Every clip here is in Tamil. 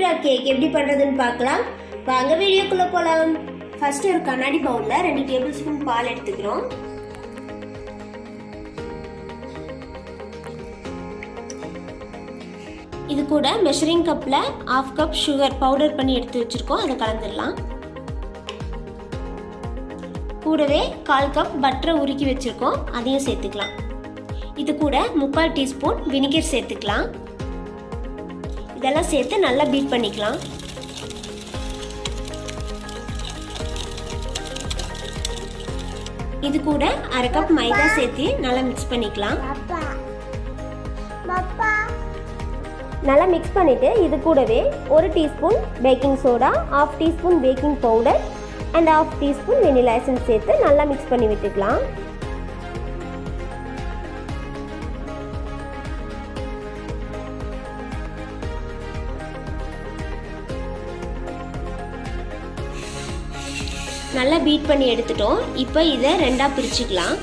ஜீப்ரா கேக் எப்படி பண்ணுறதுன்னு பார்க்கலாம். வாங்க வீடியோக்குள்ளே போகலாம். ஃபர்ஸ்ட் ஒரு கண்ணாடி பவுலில் 2 டேபிள் ஸ்பூன் பால் எடுத்துக்கிறோம். இது கூட மெஷரிங் கப்பில் 1/2 கப் சுகர் பவுடர் பண்ணி எடுத்து வச்சுருக்கோம். அதை கலந்துடலாம். கூடவே 1/4 கப் பட்டரை உருக்கி வச்சுருக்கோம், அதையும் சேர்த்துக்கலாம். இது கூட 3/4 டீஸ்பூன் வினிகர் சேர்த்துக்கலாம். இதெல்லாம் சேர்த்து நல்லா பீட் பண்ணிக்கலாம். இது கூட 1/2 கப் மைதா சேர்த்து நல்லா மிக்ஸ் பண்ணிக்கலாம். நல்லா மிக்ஸ் பண்ணிவிட்டு இது கூடவே 1 teaspoon baking soda, 1/2 teaspoon baking powder and 1/2 teaspoon vanilla essence சேர்த்து நல்லா மிக்ஸ் பண்ணி விட்டுக்கலாம். நல்லா பீட் பண்ணி எடுத்துட்டோம். இப்போ இதை 2ஆ பிரிச்சுக்கலாம்.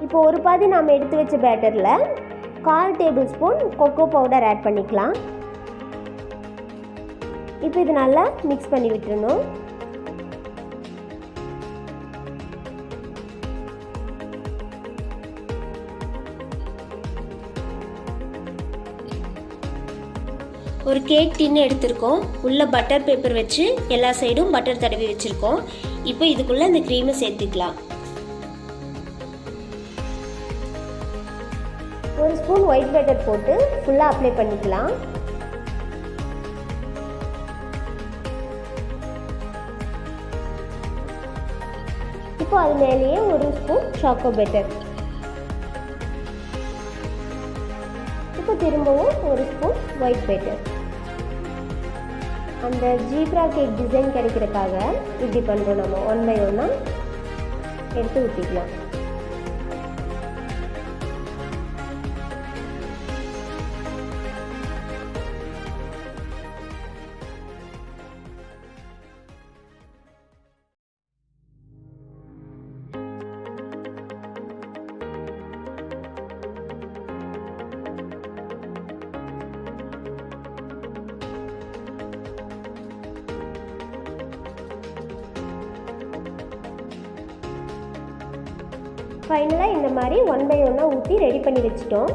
இப்போ ஒரு பாதி நாம் எடுத்து வச்ச பேட்டரில் 1/4 tablespoon cocoa powder add பண்ணிக்கலாம். இப்போ இது நல்லா மிக்ஸ் பண்ணி விட்டுறணும். ஒரு கேக் டின்னு எடுத்திருக்கோம். உள்ள பட்டர் பேப்பர் வச்சு எல்லா சைடும் பட்டர் தடவி வச்சுருக்கோம். இப்போ இதுக்குள்ளே இந்த க்ரீமை சேர்த்துக்கலாம். 1 ஸ்பூன் ஒயிட் பட்டர் போட்டு ஃபுல்லாக அப்ளை பண்ணிக்கலாம். இப்போ அது மேலேயே 1 ஸ்பூன் சாக்கோ பட்டர். இப்போ திரும்பவும் 1 ஸ்பூன் ஒயிட் பட்டர். அந்த ஜீப்ரா கேக் டிசைன் கிடைக்கிறதுக்காக இப்படி பண்ணுறோம். நம்ம 1 பை 1 எடுத்து ஊற்றிக்கலாம். ஃபைனலாக இந்த மாதிரி 1 பை 1 ஊற்றி ரெடி பண்ணி வச்சுட்டோம்.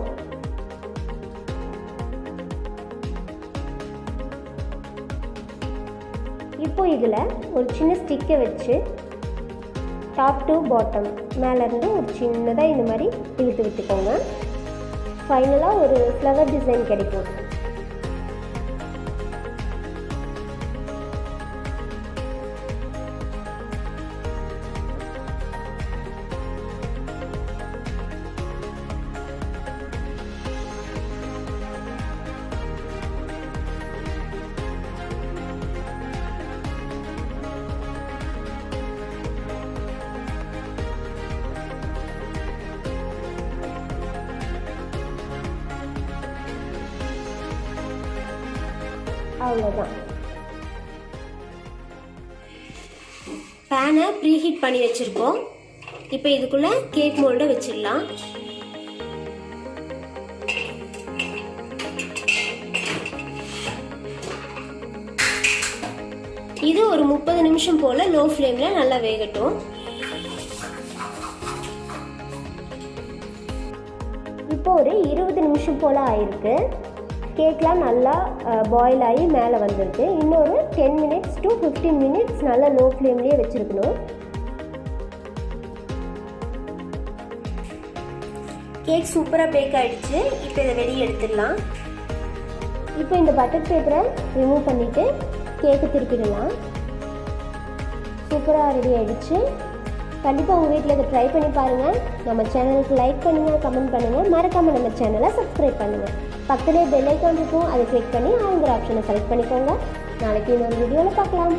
இப்போ இதில் ஒரு சின்ன ஸ்டிக்கை வச்சு டாப் டு பாட்டம் மேலேருந்து ஒரு சின்னதாக இந்த மாதிரி இழுத்து விட்டுக்கோங்க. ஃபைனலாக ஒரு ஃப்ளவர் டிசைன் கிடைக்கும். அவ்வளோதான். பேனை ப்ரீஹீட் பண்ணி வச்சுருக்கோம். இப்போ இதுக்குள்ளே கேக் மோல்டை வச்சிடலாம். இது ஒரு 30 நிமிஷம் போல் லோ ஃப்ளேமில் நல்லா வேகட்டும். இப்போ ஒரு 20 நிமிஷம் போல் ஆயிருக்கு. கேக்லாம் நல்லா பாயில் ஆகி மேலே வந்திருக்கு. இன்னொரு 10 மினிட்ஸ் to 15 மினிட்ஸ் நல்லா லோ ஃப்ளேம்லேயே வச்சுருக்கணும். கேக் சூப்பராக பேக் ஆகிடுச்சு. இப்போ இதை வெளியே எடுத்துடலாம். இப்போ இந்த பட்டர் பேப்பரை ரிமூவ் பண்ணிவிட்டு கேக்கு திருப்பிடலாம். சூப்பராக ரெடி ஆகிடுச்சு. கண்டிப்பாக உங்கள் வீட்டில் இதை ட்ரை பண்ணி பாருங்கள். நம்ம சேனலுக்கு லைக் பண்ணுங்கள், கமெண்ட் பண்ணுங்கள், மறக்காமல் நம்ம சேனலை சப்ஸ்கிரைப் பண்ணுங்கள். பக்கத்துலேயே பெல் ஐக்கான் இருக்கும், அதை கிளிக் பண்ணி ஆளுங்கிற ஆப்ஷனை செலக்ட் பண்ணிக்கோங்க. நாளைக்கு இன்னொரு வீடியோவில் பார்க்கலாம்.